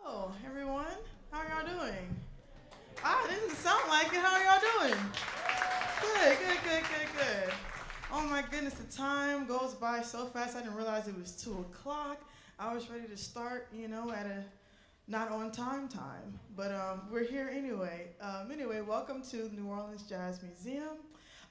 Hello, everyone. How are y'all doing? It doesn't sound like it. How are y'all doing? Good, good, good, good, good. Oh my goodness, the time goes by so fast. I didn't realize it was 2 o'clock. I was ready to start, at a not on time, but we're here anyway. Anyway, welcome to the New Orleans Jazz Museum.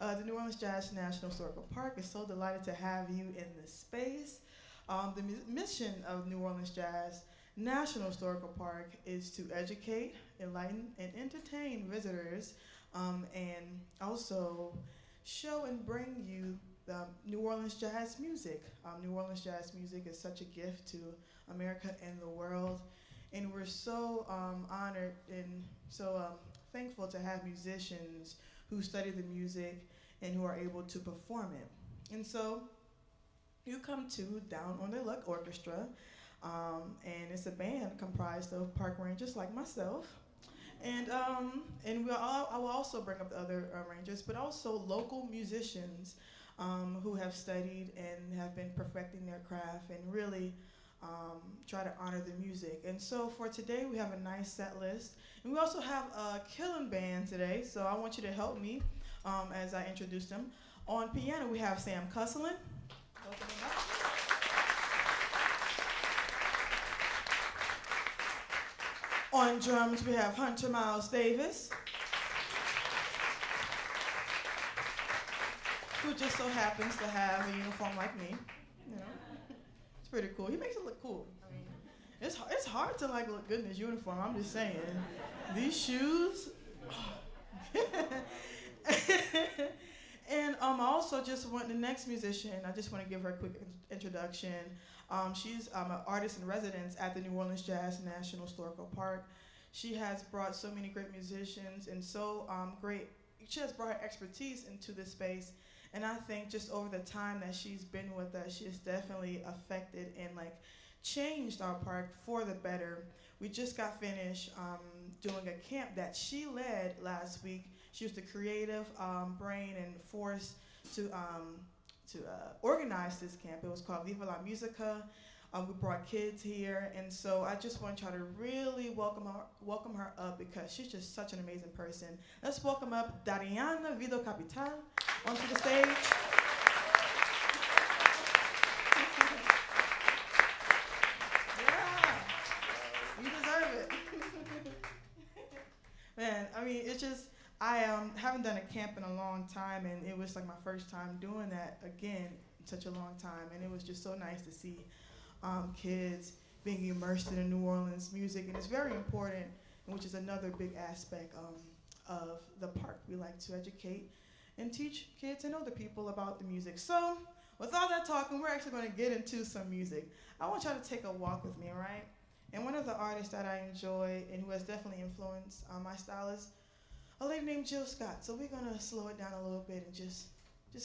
The New Orleans Jazz National Historical Park is so delighted to have you in this space. The mission of New Orleans Jazz National Historical Park is to educate, enlighten, and entertain visitors, and also show and bring you New Orleans jazz music. New Orleans jazz music is such a gift to America and the world, and we're so honored and so thankful to have musicians who study the music and who are able to perform it. And so you come to Down on Their Luck Orchestra, and it's a band comprised of park rangers like myself, and I will also bring up the other rangers, but also local musicians who have studied and have been perfecting their craft and really try to honor the music. And so for today, we have a nice set list, and we also have a killing band today. So I want you to help me as I introduce them. On piano, we have Sam Cusselin. On drums, we have Hunter Miles Davis, who just so happens to have a uniform like me. It's pretty cool. He makes it look cool. I mean, it's hard to look good in his uniform. I'm just saying, these shoes. And I also just want the next musician. I just want to give her a quick introduction. She's an artist in residence at the New Orleans Jazz National Historical Park. She has brought so many great musicians and so great. She has brought her expertise into this space, and I think just over the time that she's been with us, she has definitely affected and changed our park for the better. We just got finished doing a camp that she led last week. She was the creative brain and force to organize this camp. It was called Viva la Musica. We brought kids here, and so I just want to try to really welcome her up because she's just such an amazing person. Let's welcome up Dariana Vido Capital onto the stage. Yeah, you deserve it. Man, I mean, it's just, I haven't done a camp in a long time, and it was my first time doing that again in such a long time, and it was just so nice to see kids being immersed in the New Orleans music, and it's very important, which is another big aspect of the park. We like to educate and teach kids and older people about the music. So with all that talking, we're actually going to get into some music. I want y'all to take a walk with me, right? And one of the artists that I enjoy and who has definitely influenced my style is a lady named Jill Scott. So we're gonna slow it down a little bit and just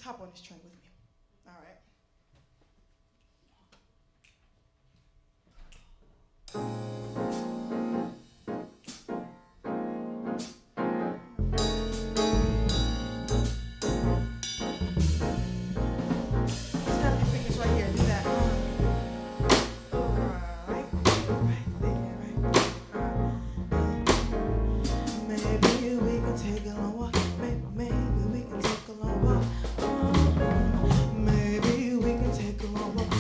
hop on this train with me. All right. Snap your fingers right here. Do that. Right there, Maybe we can take a long walk. Maybe we can take a long walk. Maybe we can take a long walk.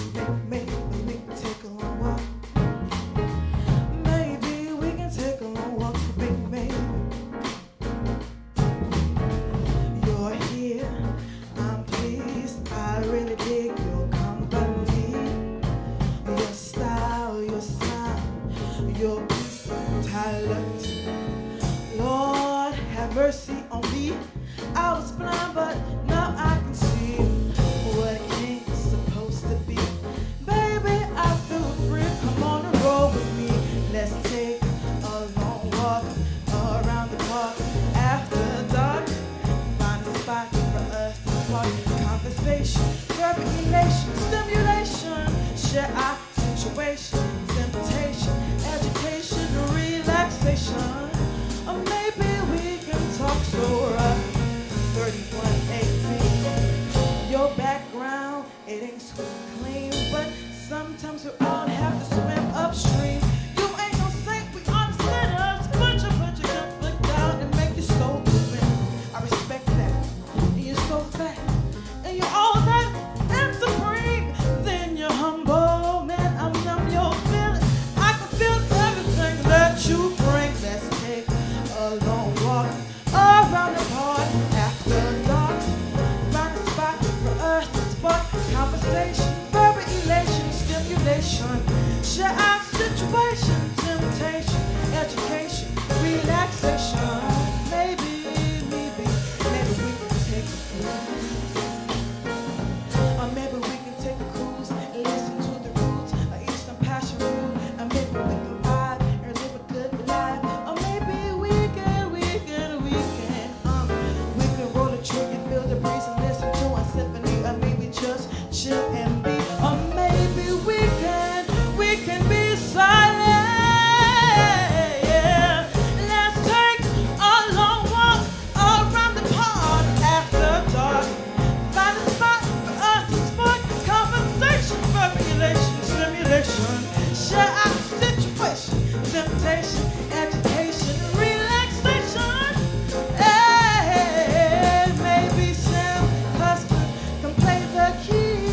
Maybe we can take a long walk. Maybe we can take a long walk. Maybe you're here. I'm pleased. I really dig your company. Your style, your sound, your peace and talent. Lord, have mercy on me. I was blind, but now I can see what it ain't supposed to be. Baby, I feel free. Come on and roll with me. Let's take a long walk around the park after dark. Find a spot for us to talk. Conversation, perfect elation, stimulation. Share our situation, invitation, education, relaxation. Or maybe we can talk so rough. 3118. Your background, it ain't sweet and clean, but sometimes we all have to swim upstream. You ain't no saint conversation. Maybe we can take a cruise. Or maybe we can take a cruise and listen to the roots of Eastern passion fruit. And maybe we can vibe and live a good life. Or maybe we can roll a tree and feel the breeze and listen to a symphony. Or maybe just chill and be. Or maybe we can be silent. Yeah. Let's take a long walk around the park after dark. Find a spot for us to spark conversation, formulation, stimulation, share our situation, temptation, education, relaxation. Hey, maybe Sam Husband can play the keys.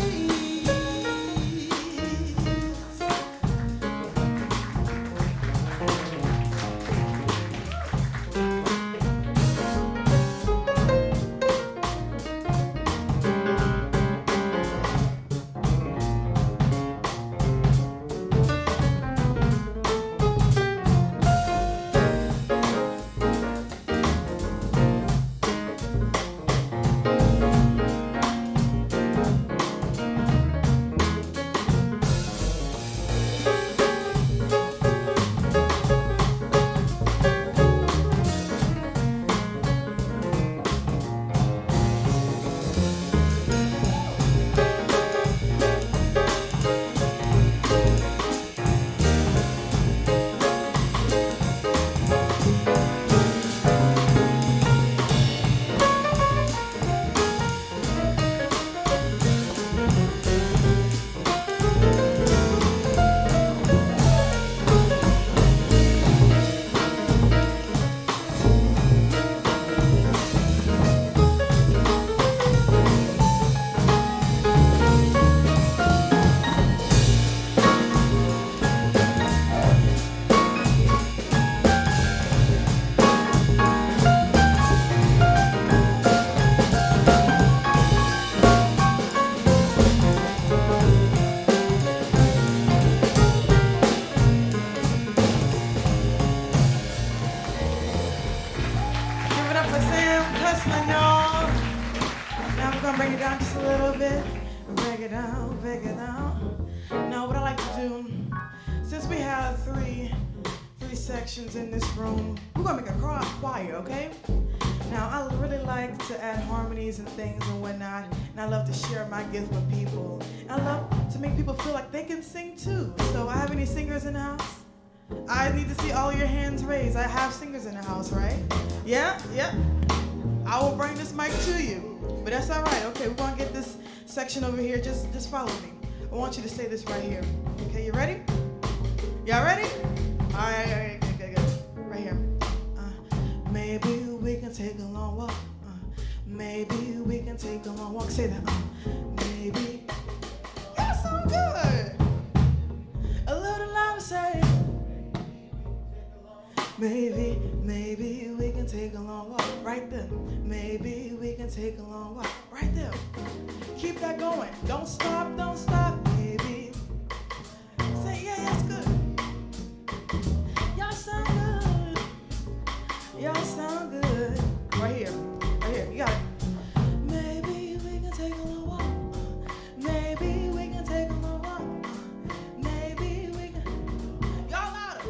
Give it up for Sam Hustling, y'all. Now we're gonna bring it down just a little bit. Break it down, break it down. Now what I like to do, since we have three sections in this room, we're gonna make a choir, okay? Now I really like to add harmonies and things and whatnot, and I love to share my gift with people. And I love to make people feel like they can sing too. So I have any singers in the house? I need to see all your hands raised. I have singers in the house, right? Yeah. I will bring this mic to you, but that's all right. Okay, we're gonna get this section over here. Just follow me. I want you to say this right here. Okay, you ready? Y'all ready? All right, good. Right here. Maybe we can take a long walk. Maybe we can take a long walk. Say that. Maybe. Y'all sound good. A little louder, say. Maybe we can take a long walk right there. Maybe we can take a long walk right there. Keep that going. Don't stop. Maybe. Say, yeah, that's good. Y'all sound good. Y'all sound good. Right here. You got it. Maybe we can take a long walk. Maybe we can take a long walk. Maybe we can. Y'all louder.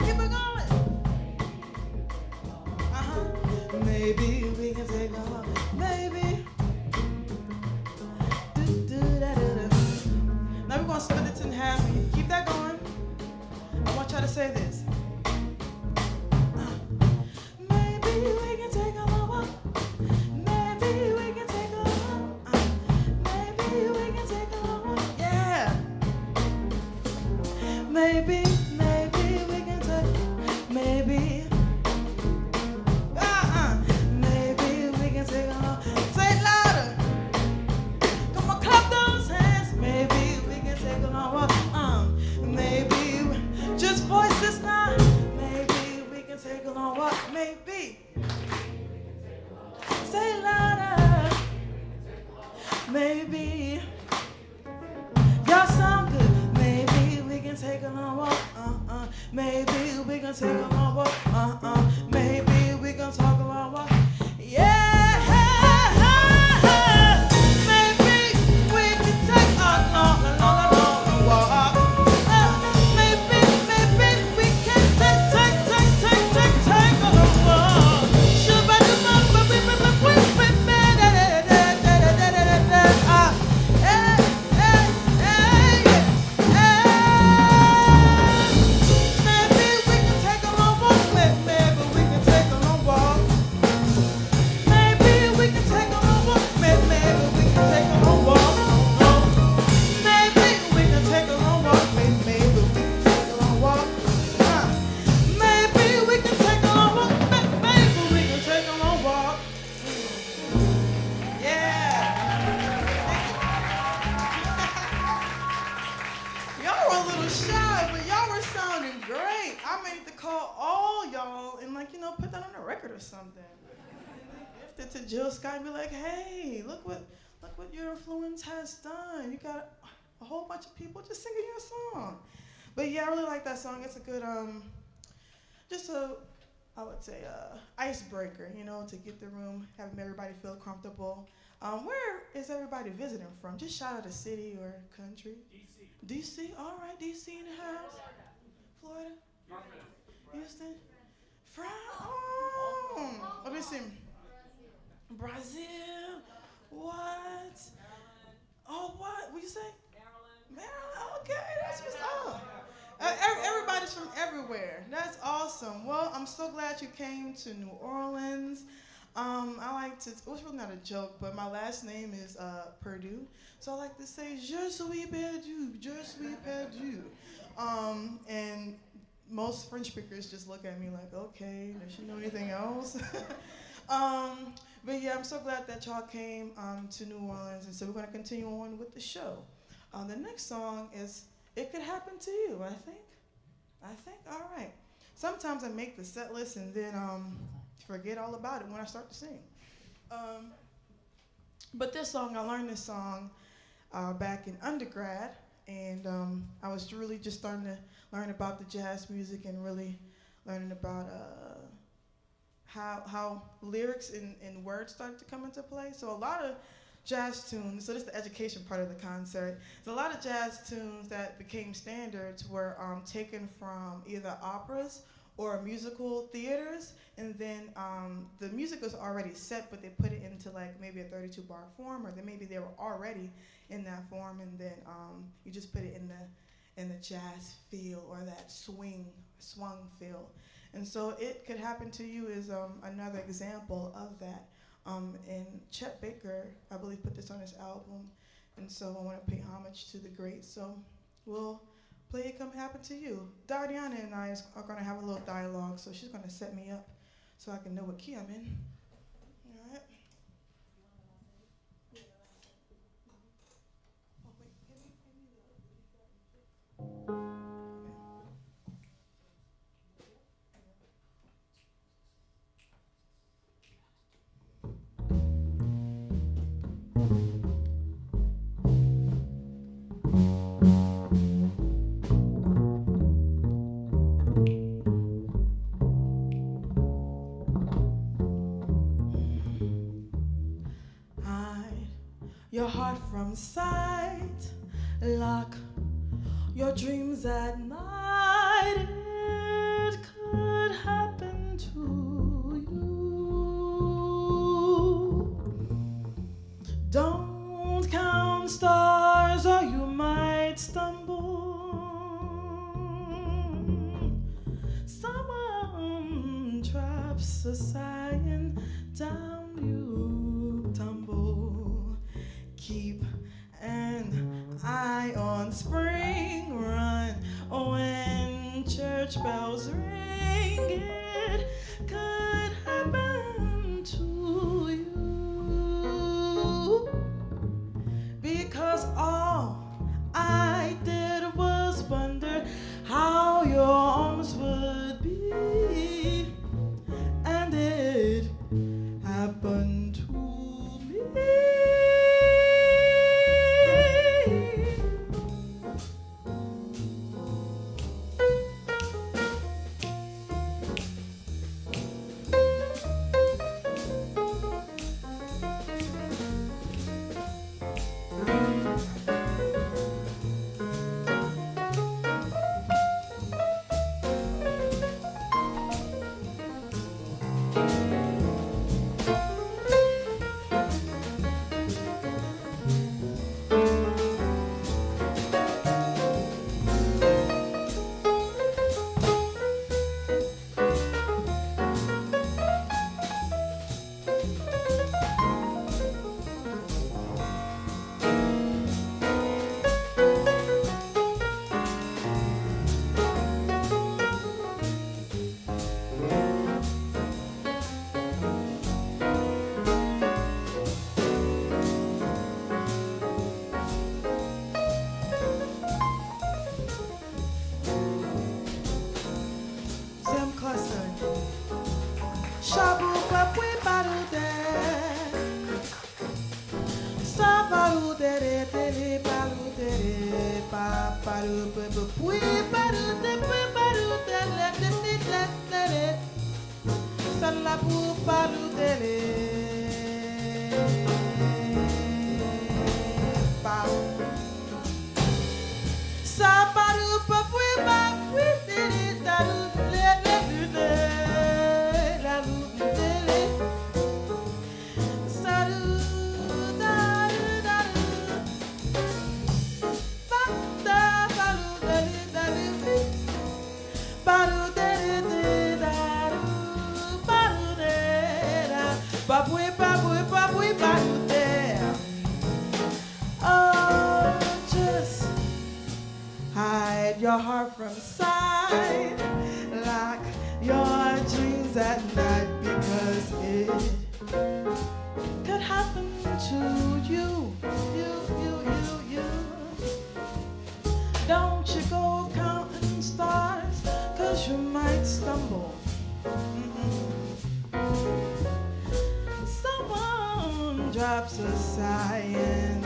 Keep it going. Maybe we can take a walk. Maybe. Now we're gonna split it in half. Keep that going. I want y'all to say this. Maybe we can take a long walk. Maybe we can take a long walk. Maybe we can take a long walk. Yeah. Maybe we can take. Maybe. Maybe we can take a long. Say it louder. Come on, clap those hands. Maybe we can take a long walk. Maybe. Just voice this now. Maybe we can take a long walk. Maybe. Say it louder. Maybe. Y'all sound good. Maybe we can take a long walk. Maybe we can take a long walk. or something. And they gift it to Jill Scott and be like, hey, look what your influence has done. You got a whole bunch of people just singing your song. But yeah, I really like that song. It's a good, just a, I would say, icebreaker, you know, to get the room, having everybody feel comfortable. Where is everybody visiting from? Just shout out a city or country. DC. DC, all right, DC in the house. Florida. Houston. Let me see. Brazil. What? Oh, what? What you say? Maryland. Okay, that's what's up. Everybody's from everywhere. That's awesome. Well, I'm so glad you came to New Orleans. I like to, it was really not a joke, but my last name is Purdue. So I like to say, je suis perdu, je suis perdu. And most French speakers just look at me like, okay, does she know anything else? But yeah, I'm so glad that y'all came to New Orleans, and so we're going to continue on with the show. The next song is It Could Happen to You, I think, all right. Sometimes I make the set list and then forget all about it when I start to sing. But this song, I learned this song back in undergrad, and I was really just starting to learn about the jazz music and really learning about how lyrics and words started to come into play. So a lot of jazz tunes, so this is the education part of the concert, so a lot of jazz tunes that became standards were taken from either operas or musical theaters, and then the music was already set, but they put it into like maybe a 32-bar form, or then maybe they were already in that form, and then you just put it in the jazz feel or that swung feel. And so It Could Happen to You is another example of that. And Chet Baker, I believe, put this on his album, and so I want to pay homage to the greats. So we'll play It Could Happen to You. Dariana and I are going to have a little dialogue, so she's going to set me up so I can know what key I'm in. All right. Oh, wait, give me the... Your heart from sight, lock your dreams at night. It could happen to you. Don't count stars or you might stumble. Someone traps a sign, down you tumble. Keep an eye on spring, run when church bells ring. It could happen to you, because all I did was wonder how your arms would be, and it happened to me. Hide your heart from sight, lock your dreams at night, because it could happen to you. Don't you go counting stars, 'cause you might stumble. Someone drops a sigh and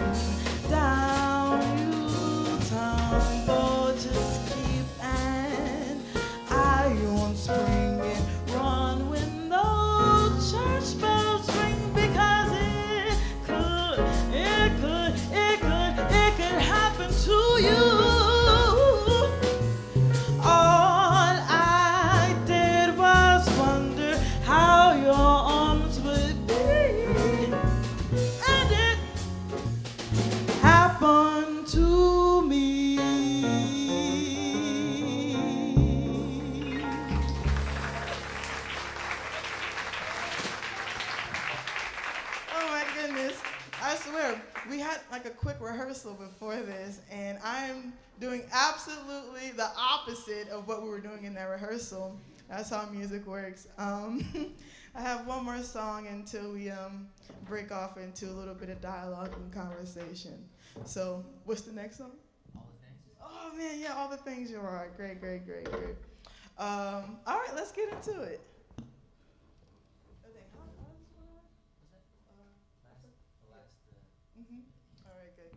down you tumble. Just keep an eye on spring and run when those church bells ring, because it could happen to you. All I did was wonder how your arms would be, and it happened to me. Oh my goodness. I swear, we had like a quick rehearsal before this, and I'm doing absolutely the opposite of what we were doing in that rehearsal. That's how music works. I have one more song until we break off into a little bit of dialogue and conversation. So, what's the next song? All the Things. Oh man, yeah, All the Things. You're right. Great. All right, let's get into it. All right, good.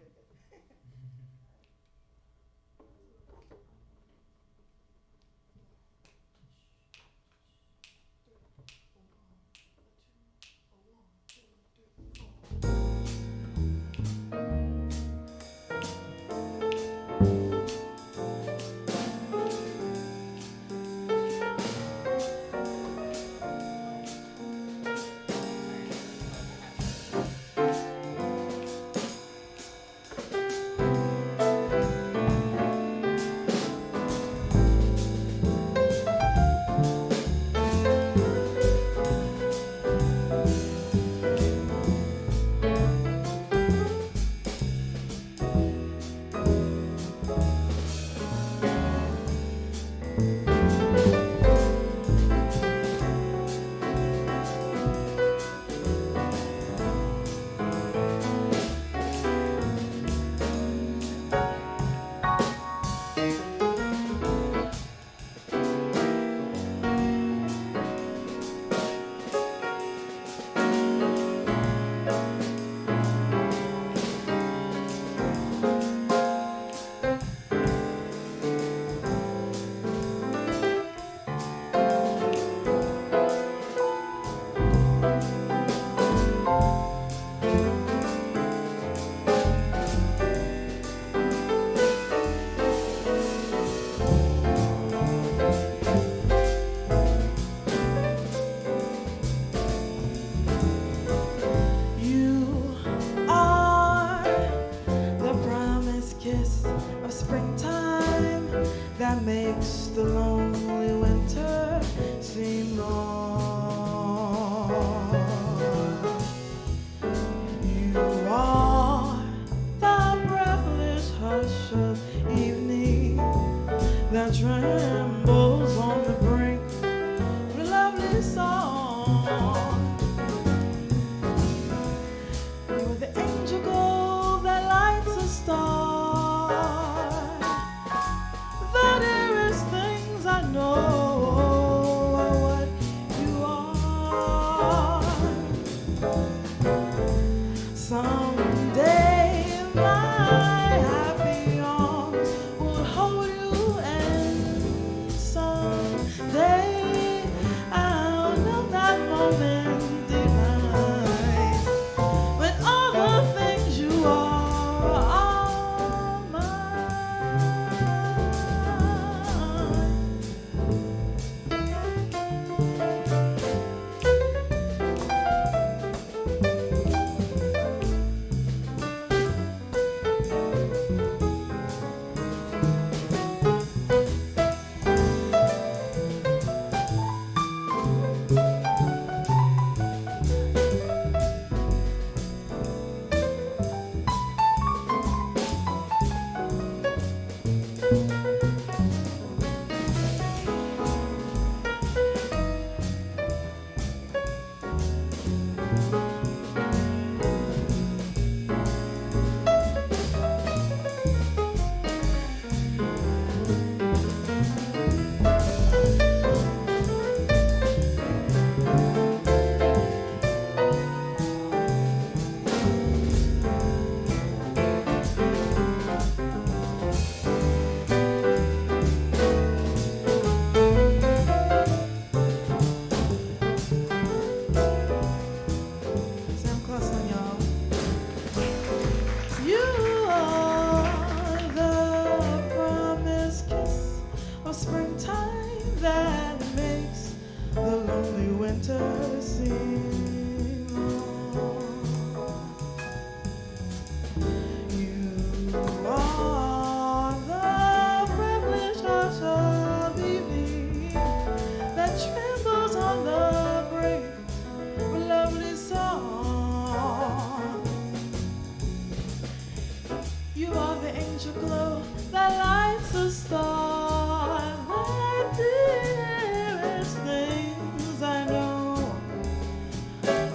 a glow that lights a star. My dearest things I know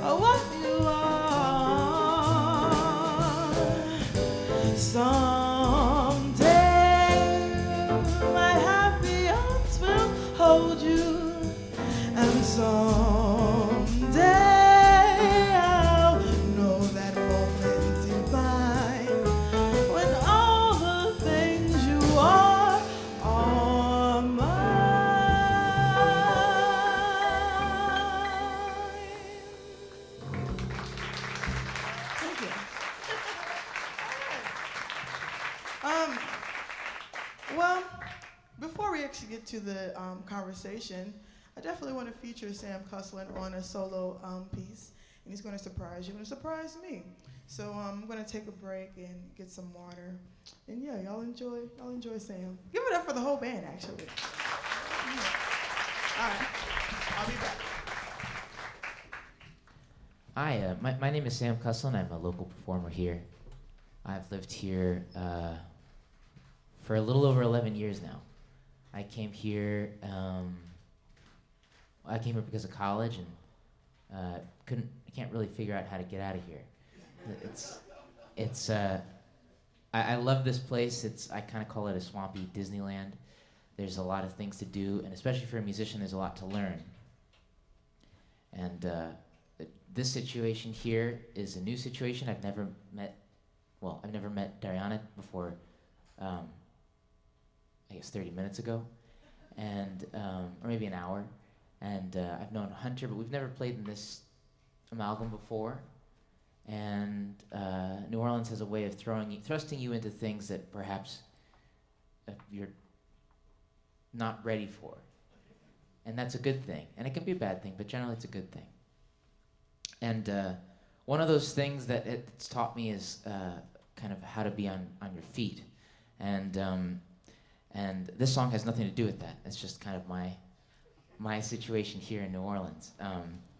are what you are. Someday my happy arms will hold you, and someday well, before we actually get to the conversation, I definitely want to feature Sam Cuslin on a solo piece, and he's going to surprise you and surprise me. So I'm going to take a break and get some water, and yeah, y'all enjoy Sam. Give it up for the whole band, actually. Yeah. All right, I'll be back. Hi, my name is Sam Cuslin. I'm a local performer here. I've lived here for a little over 11 years now. I came here because of college, and I can't really figure out how to get out of here. I love this place. I kind of call it a swampy Disneyland. There's a lot of things to do, and especially for a musician, there's a lot to learn. And this situation here is a new situation. I've never met Dariana before, I guess 30 minutes ago, and or maybe an hour. And I've known Hunter, but we've never played in this amalgam before. And New Orleans has a way of thrusting you into things that perhaps you're not ready for. And that's a good thing. And it can be a bad thing, but generally it's a good thing. And one of those things that it's taught me is kind of how to be on your feet. And this song has nothing to do with that. It's just kind of my situation here in New Orleans.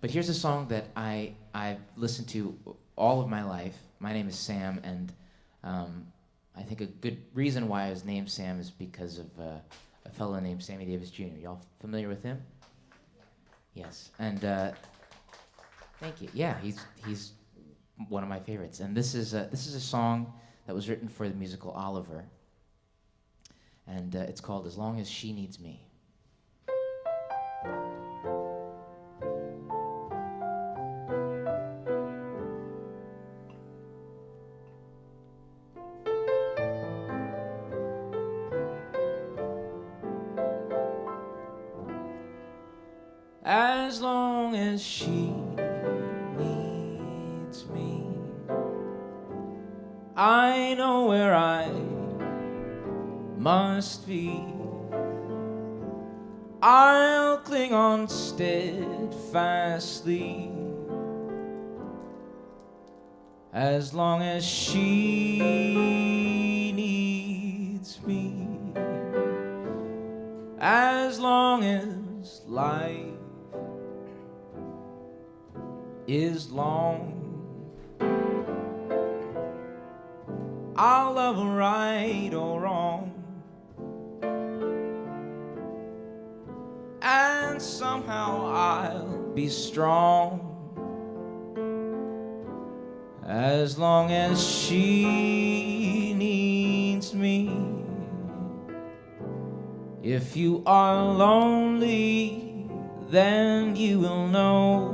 But here's a song that I've listened to all of my life. My name is Sam, and I think a good reason why I was named Sam is because of a fellow named Sammy Davis Jr. Y'all familiar with him? Yes. And thank you. Yeah, he's one of my favorites. And this is a song that was written for the musical Oliver, and it's called "As Long as She Needs Me." As long as she needs me, I know where I must be. I'll cling on steadfastly, as long as she needs me, as long as life is long, I'll love her right or wrong, and somehow I'll be strong, as long as she needs me. If you are lonely, then you will know,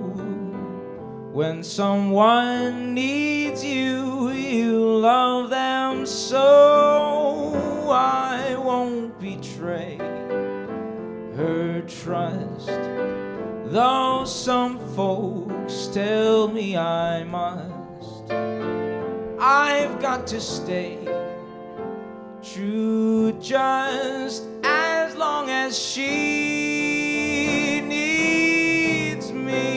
when someone needs you, you love them so. I won't betray her trust, though some folks tell me I must. I've got to stay true just as long as she needs me.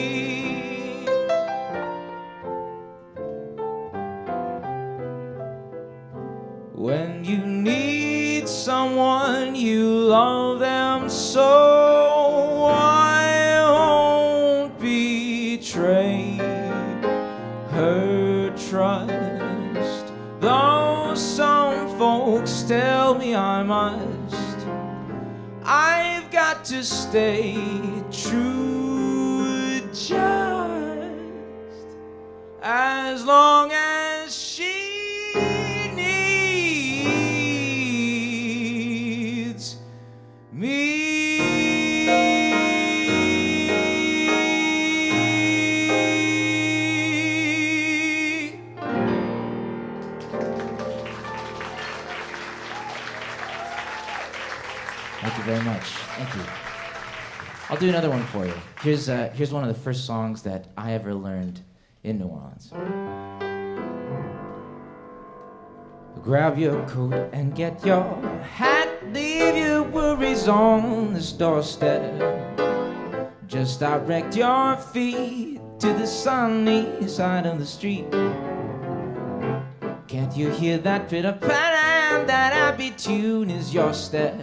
When you need someone, you love them so. I won't betray her trust, though some folks folks tell me I must. I've got to stay true just as long as she needs me. Thank you very much. Thank you. I'll do another one for you. Here's one of the first songs that I ever learned in New Orleans. Grab your coat and get your hat. Leave your worries on this doorstep. Just direct your feet to the sunny side of the street. Can't you hear that pitter-patter? That happy tune is your step.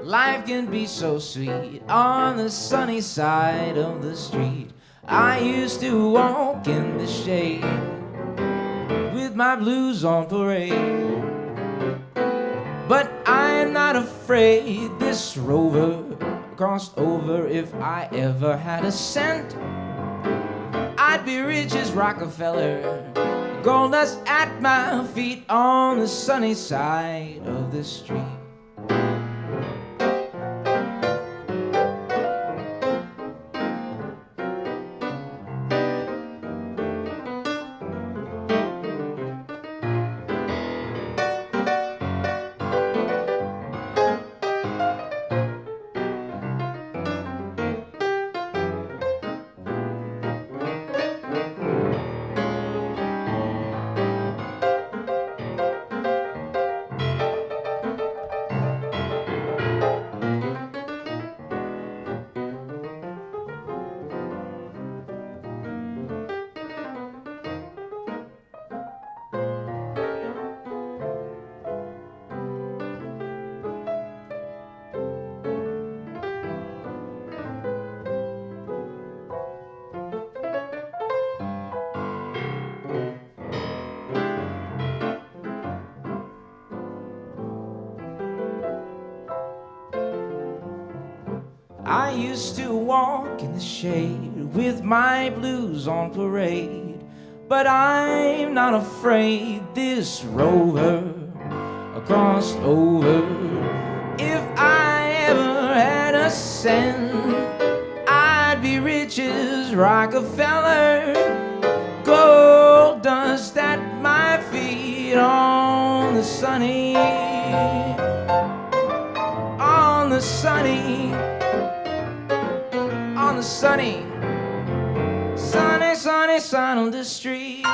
Life can be so sweet on the sunny side of the street. I used to walk in the shade with my blues on parade. But I'm not afraid this rover crossed over. If I ever had a cent, I'd be rich as Rockefeller. Gold dust at my feet on the sunny side of the street. I used to walk in the shade with my blues on parade. But I'm not afraid this rover crossed over. If I ever had a cent, I'd be rich as Rockefeller. Gold dust at my feet on the sunny, on the sunny, on the sunny, sunny, sunny side of the street.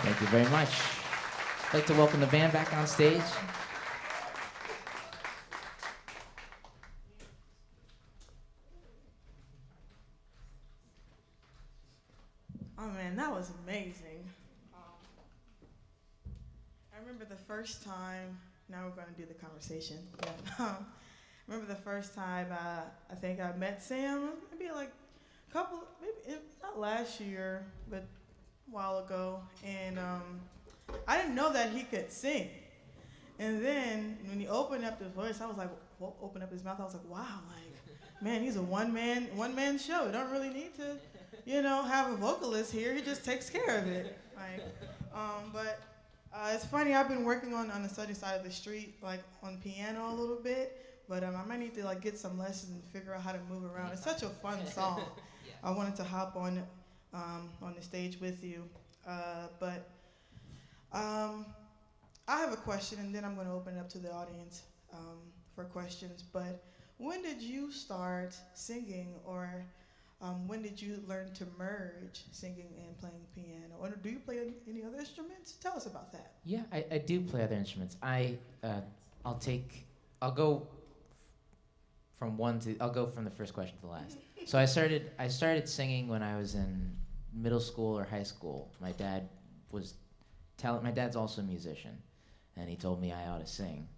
Thank you very much. I'd like to welcome the band back on stage. Oh man, that was amazing. I remember the first time, now we're going to do the conversation. Yeah. I remember the first time I think I met Sam, maybe like a couple, maybe not last year, but a while ago. And I didn't know that he could sing. And then when he opened up his voice, I was like, well, opened up his mouth, I was like, wow, like, man, he's a one-man show. You don't really need to, have a vocalist here. He just takes care of it. Like, but it's funny. I've been working on the study side of the street, like on piano a little bit. But I might need to like get some lessons and figure out how to move around. It's such a fun song. I wanted to hop on the stage with you, but I have a question, and then I'm going to open it up to the audience for questions. But when did you start singing, or when did you learn to merge singing and playing piano? Or do you play any other instruments? Tell us about that. Yeah, I do play other instruments. I'll go from the first question to the last. So I started singing when I was in middle school or high school. My dad's also a musician, and he told me I ought to sing.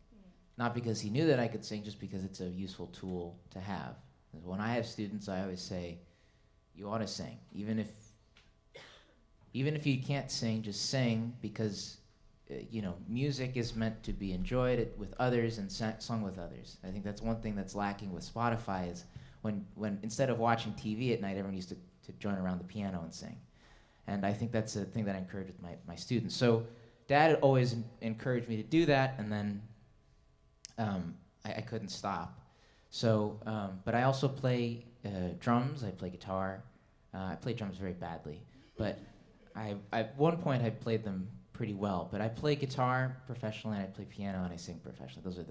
not because he knew that I could sing, just because it's a useful tool to have. When I have students, I always say, you ought to sing. Even if you can't sing, just sing, because music is meant to be enjoyed with others and sung with others. I think that's one thing that's lacking with Spotify is when instead of watching TV at night, everyone used to join around the piano and sing. And I think that's a thing that I encourage with my students. So Dad always encouraged me to do that, and then I couldn't stop. So, but I also play drums, I play guitar. I play drums very badly, but at one point I played them pretty well. But I play guitar professionally, and I play piano, and I sing professionally. Those are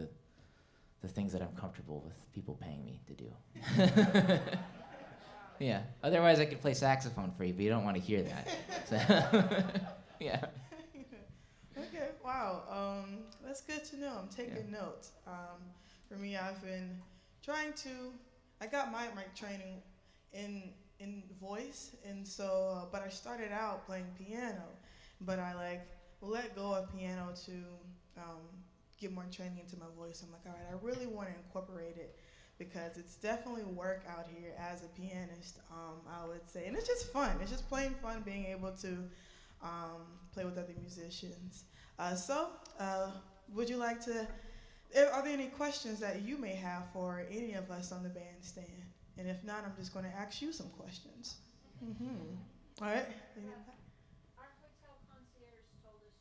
the things that I'm comfortable with people paying me to do. Yeah, otherwise I could play saxophone for you, but you don't want to hear that. So yeah. Okay, wow. That's good to know. I'm taking notes. For me, I've been trying to. I got my training in voice, and so, but I started out playing piano, but I let go of piano to get more training into my voice. I'm like, all right, I really want to incorporate it, because it's definitely work out here as a pianist, I would say. And it's just fun. It's just plain fun being able to play with other musicians. Would you like to, are there any questions that you may have for any of us on the bandstand? And if not, I'm just going to ask you some questions. All right. Our hotel concierge told us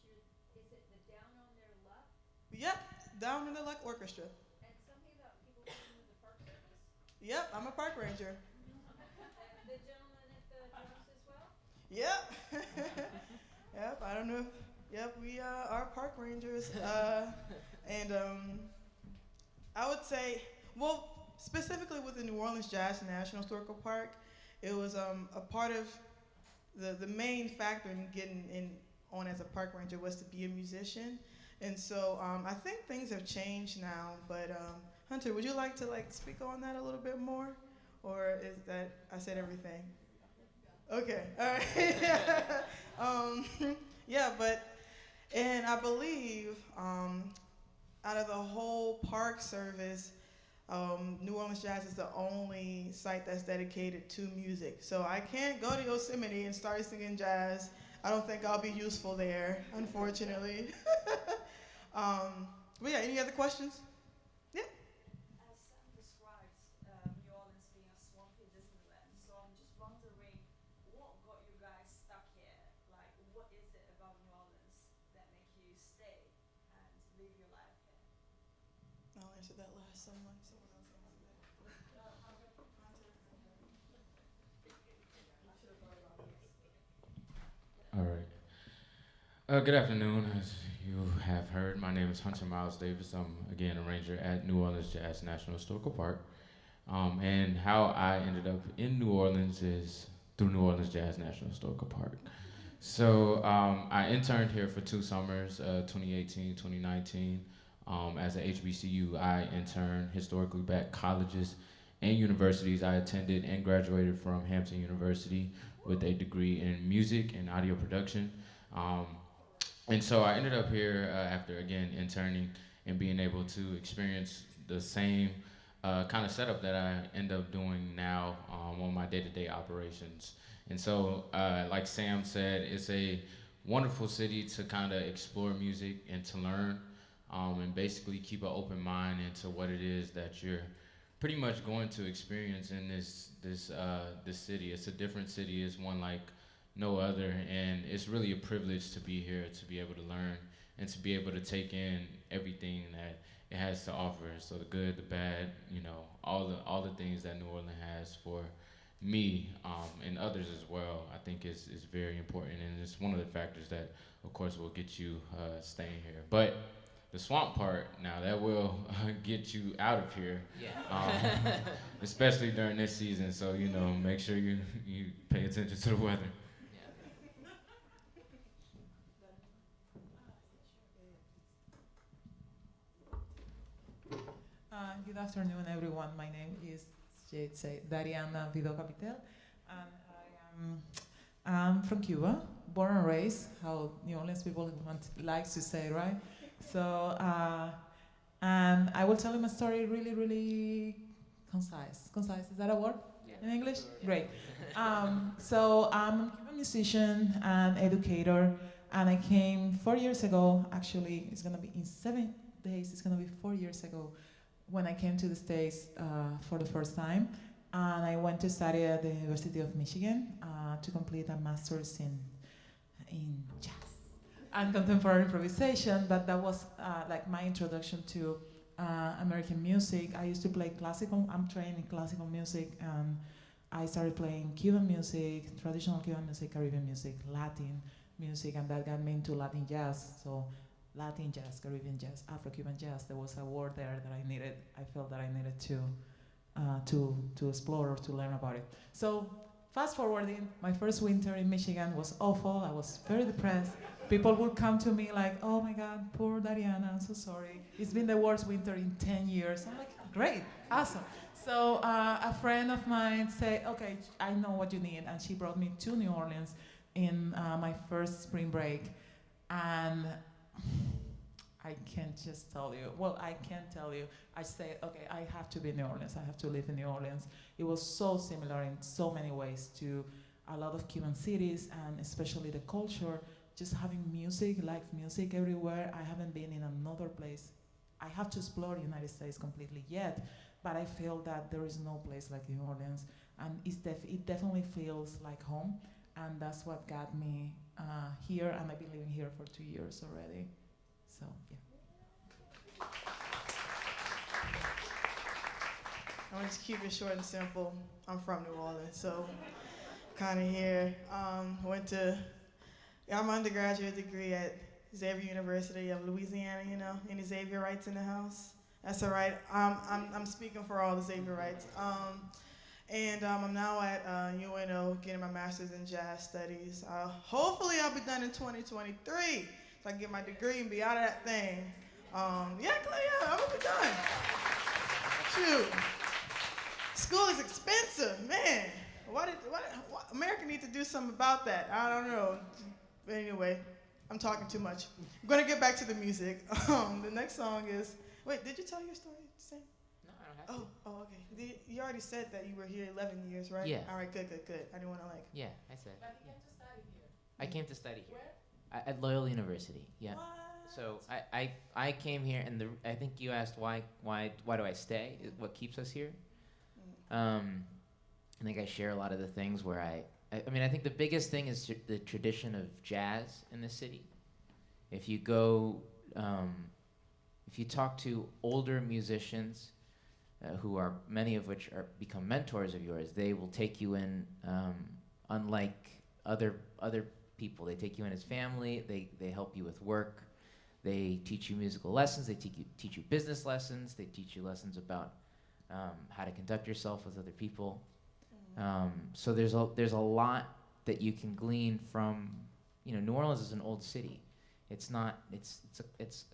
is it the Down on Their Luck? Yep, Down on the Luck Orchestra. And something about people working with the Park Service? Yep, I'm a park ranger. The gentleman at the drums as well? Yep. Yep, I don't know. Yep, we are park rangers. And I would say, well, specifically with the New Orleans Jazz National Historical Park, it was a part of the main factor in getting on as a park ranger was to be a musician. And so I think things have changed now, but Hunter, would you like to speak on that a little bit more? Or is that, I said everything? Okay, all right. Yeah, and I believe out of the whole park service, New Orleans Jazz is the only site that's dedicated to music. So I can't go to Yosemite and start singing jazz. I don't think I'll be useful there, unfortunately. But yeah, any other questions? Yeah. As Sam describes New Orleans being a swampy Disneyland, so I'm just wondering what got you guys stuck here? Like, what is it about New Orleans that make you stay and live your life here? I'll answer that last. Someone else answer that. All right. Good afternoon. As you have heard, my name is Hunter Miles Davis. I'm, again, a ranger at New Orleans Jazz National Historical Park. And how I ended up in New Orleans is through New Orleans Jazz National Historical Park. So I interned here for 2 summers, 2018, 2019. As an HBCU, I interned historically black colleges and universities. I attended and graduated from Hampton University with a degree in music and audio production. And so I ended up here after, again, interning and being able to experience the same kind of setup that I end up doing now on my day-to-day operations. And so, like Sam said, it's a wonderful city to kind of explore music and to learn and basically keep an open mind into what it is that you're pretty much going to experience in this city. It's a different city. It's one like no other, and it's really a privilege to be here, to be able to learn and to be able to take in everything that it has to offer. So the good, the bad, all the things that New Orleans has for me and others as well, I think is very important, and it's one of the factors that, of course, will get you staying here. But the swamp part, now that will get you out of here, especially during this season. So make sure you pay attention to the weather. Good afternoon, everyone. My name is Dariana Vido-Capitel, and I'm from Cuba, born and raised, how New Orleans people likes to say, right? So And I will tell you my story really, really concise. Concise, is that a word in English? Great. So I'm a Cuban musician and educator, and I came 4 years ago. Actually, it's gonna be in 7 days. It's gonna be 4 years ago when I came to the States for the first time, and I went to study at the University of Michigan to complete a master's in jazz and contemporary improvisation. But that was like my introduction to American music. I used to play classical. I'm trained in classical music, and I started playing Cuban music, traditional Cuban music, Caribbean music, Latin music, and that got me into Latin jazz. So Latin jazz, Caribbean jazz, Afro-Cuban jazz. There was a word there that I needed. I felt that I needed to explore or to learn about it. So fast forwarding, my first winter in Michigan was awful. I was very depressed. People would come to me like, "Oh my God, poor Dariana, I'm so sorry. It's been the worst winter in 10 years." I'm like, "Great, awesome." So a friend of mine said, "Okay, I know what you need," and she brought me to New Orleans in my first spring break, and I can't just tell you. Well, I can't tell you. I said, okay, I have to be in New Orleans. I have to live in New Orleans. It was so similar in so many ways to a lot of Cuban cities, and especially the culture, just having music, live music everywhere. I haven't been in another place. I have to explore the United States completely yet, but I feel that there is no place like New Orleans, and it definitely feels like home, and that's what got me here, and I've been living here for 2 years already. So, yeah. I'm gonna just keep it short and simple. I'm from New Orleans, so kind of here. Got my undergraduate degree at Xavier University of Louisiana. You know, any Xavierites in the house? That's all right. I'm speaking for all the Xavierites. I'm now at UNO getting my master's in jazz studies. Hopefully, I'll be done in 2023. So I can get my degree and be out of that thing. I'm gonna be done. Shoot. School is expensive, man. Why America needs to do something about that? I don't know. But anyway, I'm talking too much. I'm gonna get back to the music. The next song is, wait, did you tell your story, Sam? No, I don't have to. Oh, okay. You already said that you were here 11 years, right? Yeah. All right, good. I didn't want to Yeah, I said. But you came to study here. I came to study here. Where? At Loyola University. Yeah. What? So I came here, and I think you asked why do I stay? What keeps us here? I think I share a lot of the things where I mean, I think the biggest thing is the tradition of jazz in the city. If you go, if you talk to older musicians, who are many of which are become mentors of yours, they will take you in, unlike other people. They take you in as family. They help you with work. They teach you musical lessons. They teach you business lessons. They teach you lessons about how to conduct yourself with other people. So there's a lot that you can glean from. You know, New Orleans is an old city. It's a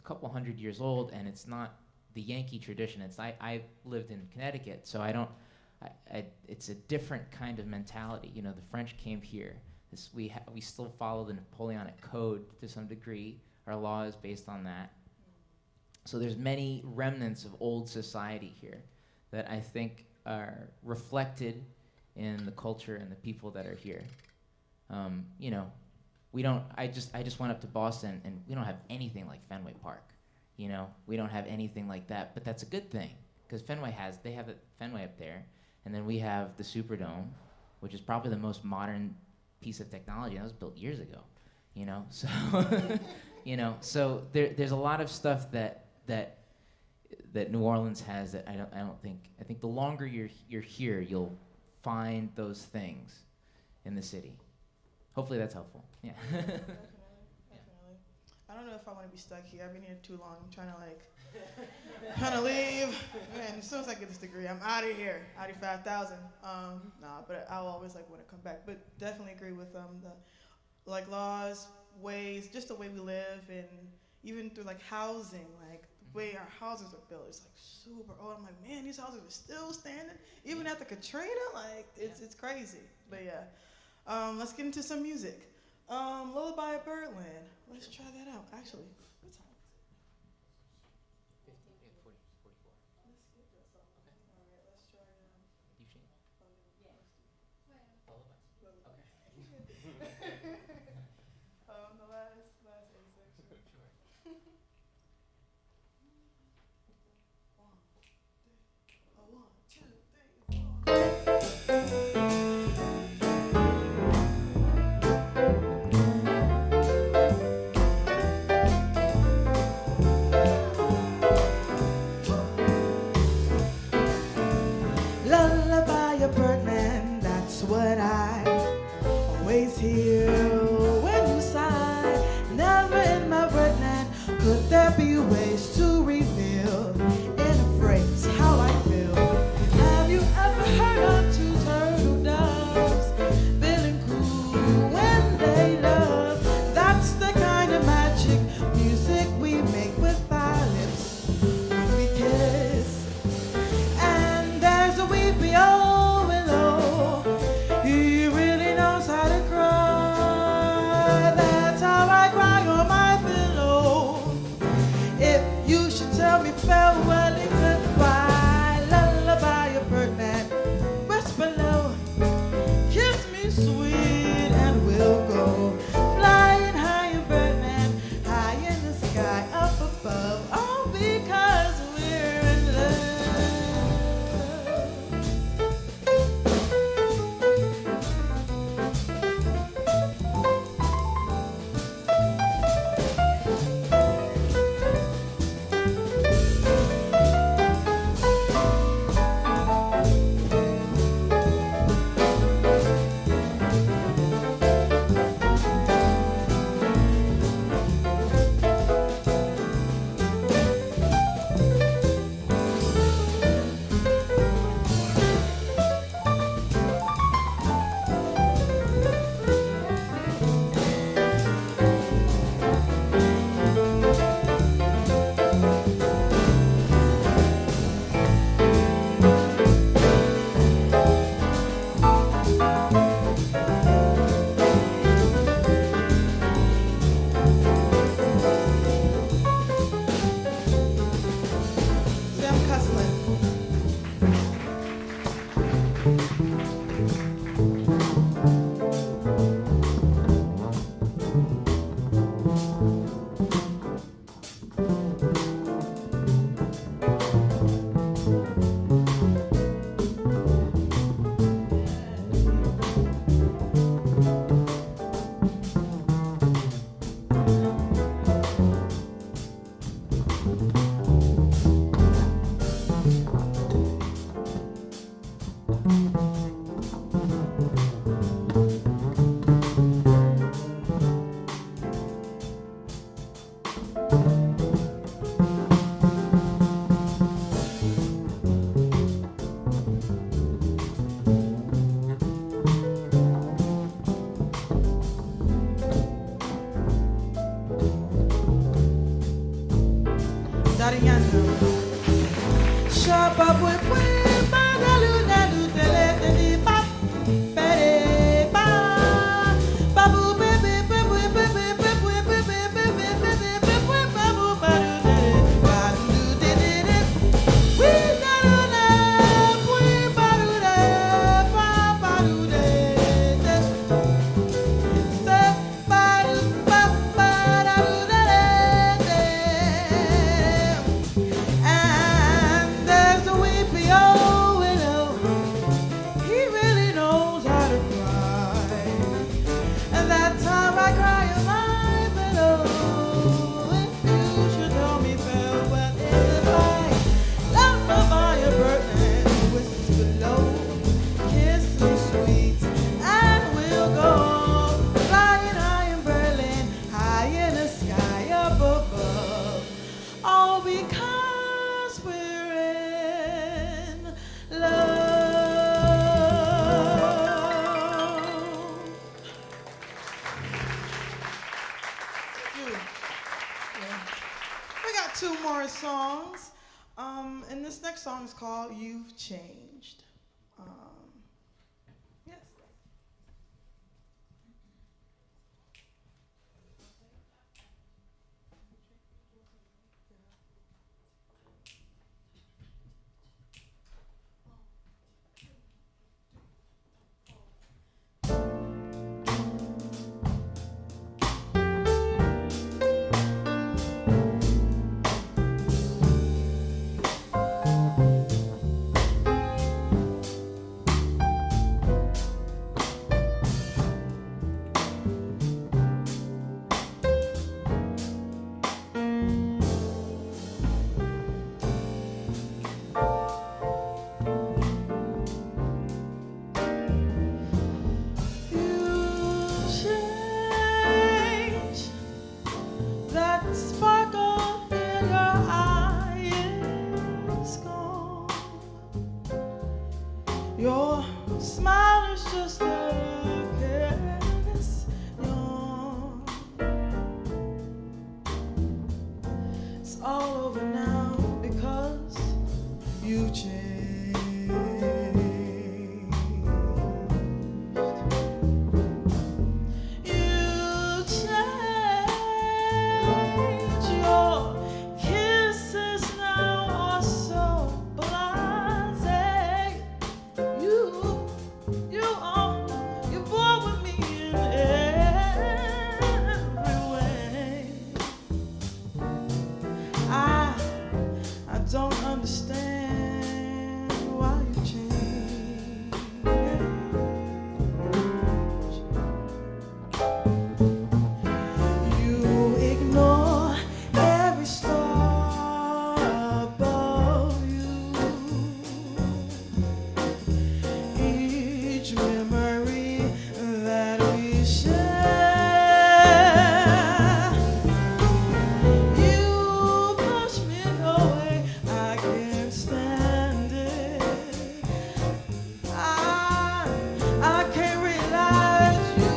couple hundred years old, and it's not the Yankee tradition. I lived in Connecticut, so it's a different kind of mentality. You know, the French came here. We still follow the Napoleonic Code to some degree. Our law is based on that. So there's many remnants of old society here that I think are reflected in the culture and the people that are here. You know, I just went up to Boston, and we don't have anything like Fenway Park. You know, we don't have anything like that, but that's a good thing, because they have Fenway up there, and then we have the Superdome, which is probably the most modern piece of technology. That was built years ago, you know. So, you know, so there's a lot of stuff that New Orleans has that I don't think. I think the longer you're here, you'll find those things in the city. Hopefully that's helpful. Yeah. Definitely. I don't know if I want to be stuck here. I've been here too long. I'm trying to leave. Man, as soon as I get this degree, I'm out of here. Out of 5,000. But I'll always want to come back. But definitely agree with the laws, ways, just the way we live, and even through housing, the way our houses are built. It's super old. I'm like, man, these houses are still standing even after Katrina. It's crazy. But yeah, let's get into some music. Lullaby at Birdland. Let's try that out. Actually, what time is it? The last A section. One, two, three, four. Lullaby a Birdman, that's what I always hear when you sigh. Never in my Birdland could there be ways to reveal in a phrase how I feel. Have you ever heard of two turtle doves feeling cool when they love? That's the kind of magic music we make with our lips when we kiss. And there's a weepy old willow, he really knows how to cry. That's how I cry on my pillow. If you should tell me farewell and goodbye, lullaby a Birdman, whisper low, kiss me sweet, and we'll go flying high in Birdman, high in the sky up above, all because we're in love. Sam Cuslin. Dariano. Shaba bwe bwe badalu dalu tele tele pa pere pa babu bebe bebe bebe bebe bebe bebe bebe bebe babu baru de baru de de we dalu na we baru de pa baru de se baru pa baru de and there's a weepy old willow, he really knows how to cry. And that's how I cry on my pillow. If you should tell me farewell in goodbye, lullaby a Birdman, whisper low, kiss me sweet, and we'll go flying high in Berlin, high in the sky up above, all because we're in love. Thank you. Yeah. We got two more songs, and this next song is called "You've Changed." Yes. Your smile is just a careless yawn. It's all over now because you changed. You changed. Your kisses now are so blasé. You bore with me in every way. I don't understand why you changed. You ignore every star above you. Each memory that we share. You push me away, I can't stand it. I can't realize you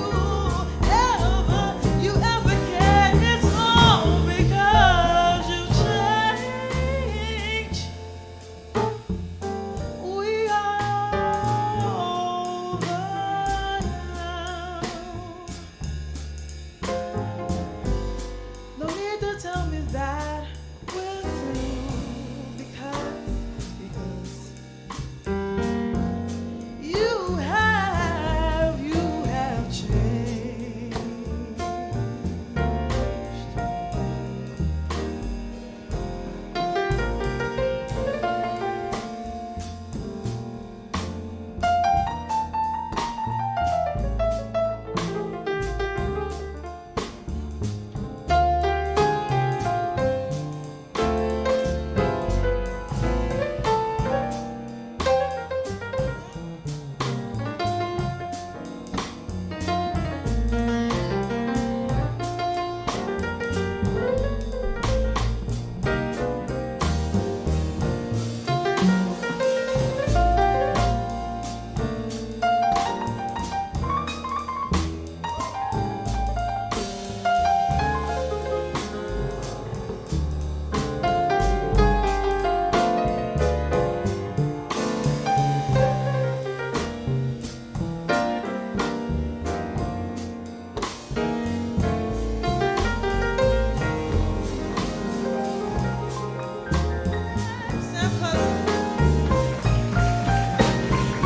ever cared. It's all because you changed. We are over now. No need to tell me that we're through because you have changed.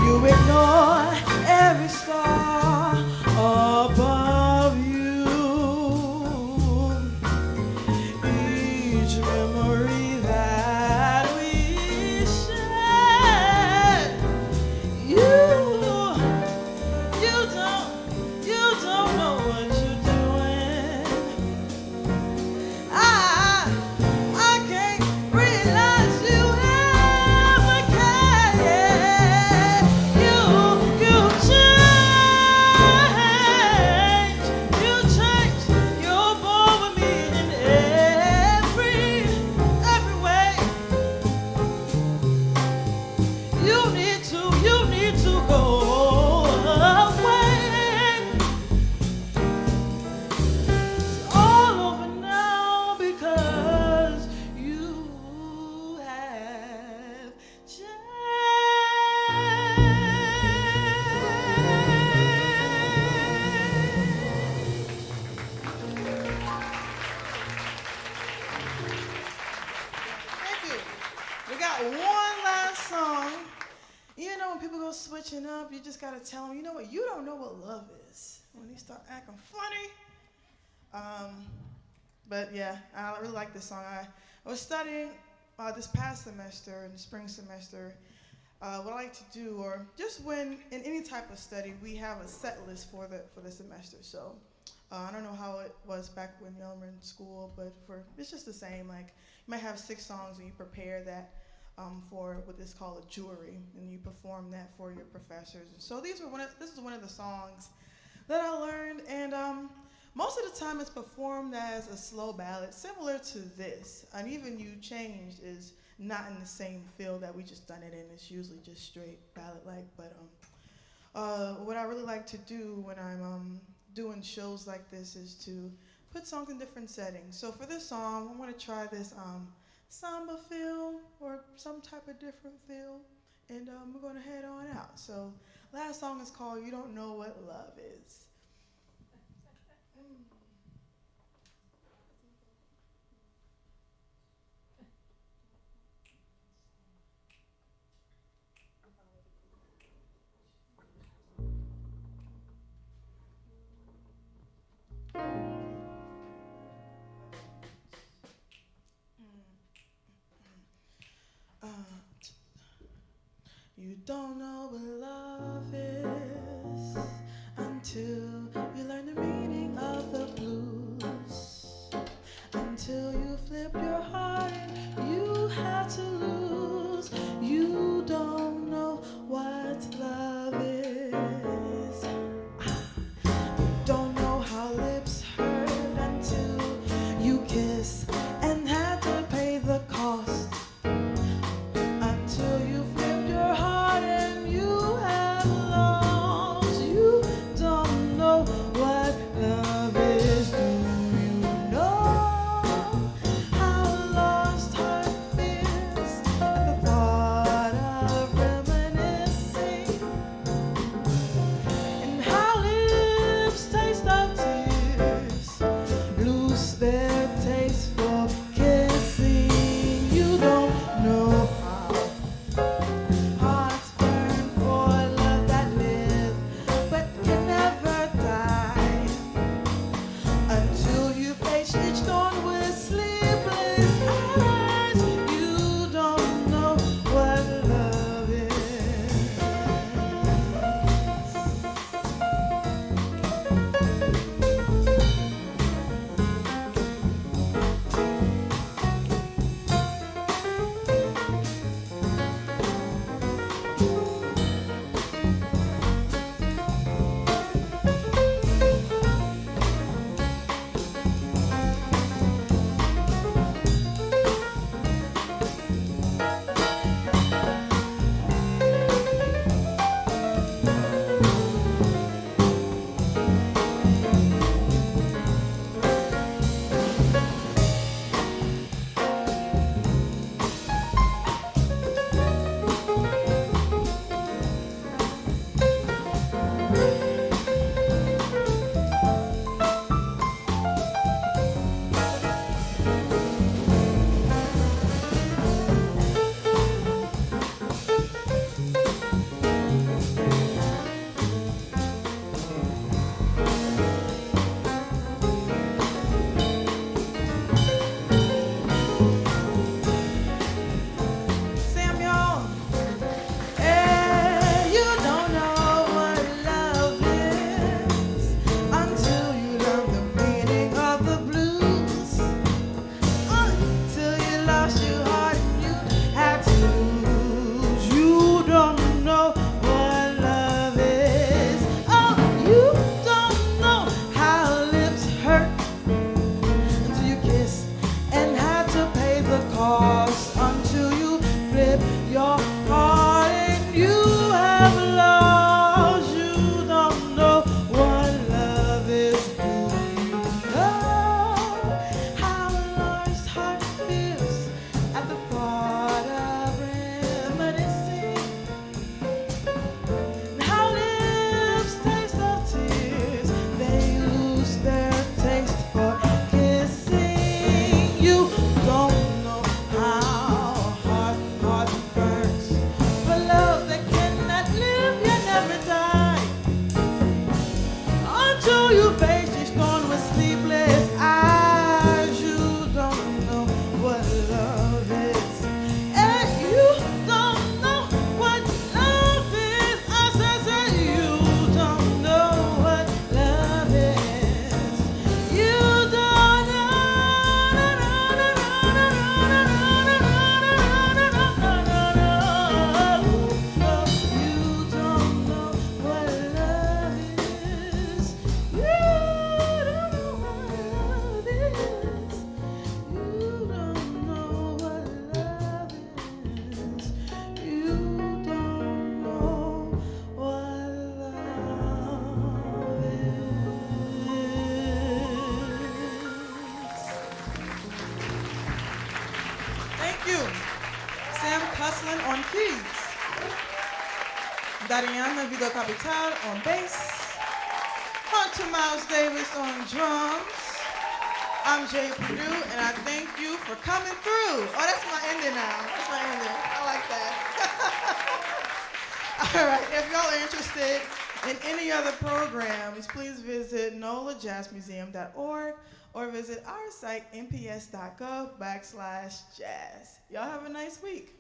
You ignore every star above you. Each memory that we share. You don't know what you're doing. I can't realize you ever cared. You changed. You're born with me in every way. You need to go away. All over now because you have Thank you. We got one last song. You know, when people go switching up, you just gotta tell them, you know what? You don't know what love is when they start acting funny. But yeah, I really like this song. I was studying this past semester, in the spring semester, what I like to do, or just when in any type of study, we have a set list for the semester. So I don't know how it was back when y'all were in school, but it's just the same. Like you might have 6 songs and you prepare that for what is called a jury, and you perform that for your professors. And so this is one of the songs that I learned, and Most of the time it's performed as a slow ballad, similar to this. And even You Changed is not in the same feel that we just done it in. It's usually just straight ballad-like. But what I really like to do when I'm doing shows like this is to put songs in different settings. So for this song, I want to try this samba feel or some type of different feel. And we're going to head on out. So last song is called You Don't Know What Love Is. You don't know what love is until you learn the meaning of the blues. Until you flip your heart and you have to lose. You don't know what love is. You don't know how lips hurt until you kiss and had to pay the cost. Until you flip your heart and you have lost. You don't know Sam Cuslin on keys. Dariana Vigo Capital on bass. Hunter Miles Davis on drums. I'm Jay Purdue, and I thank you for coming through. Oh, that's my ending now. That's my ending. I like that. All right, if y'all are interested in any other programs, please visit nolajazzmuseum.org or visit our site, nps.gov/jazz. Y'all have a nice week.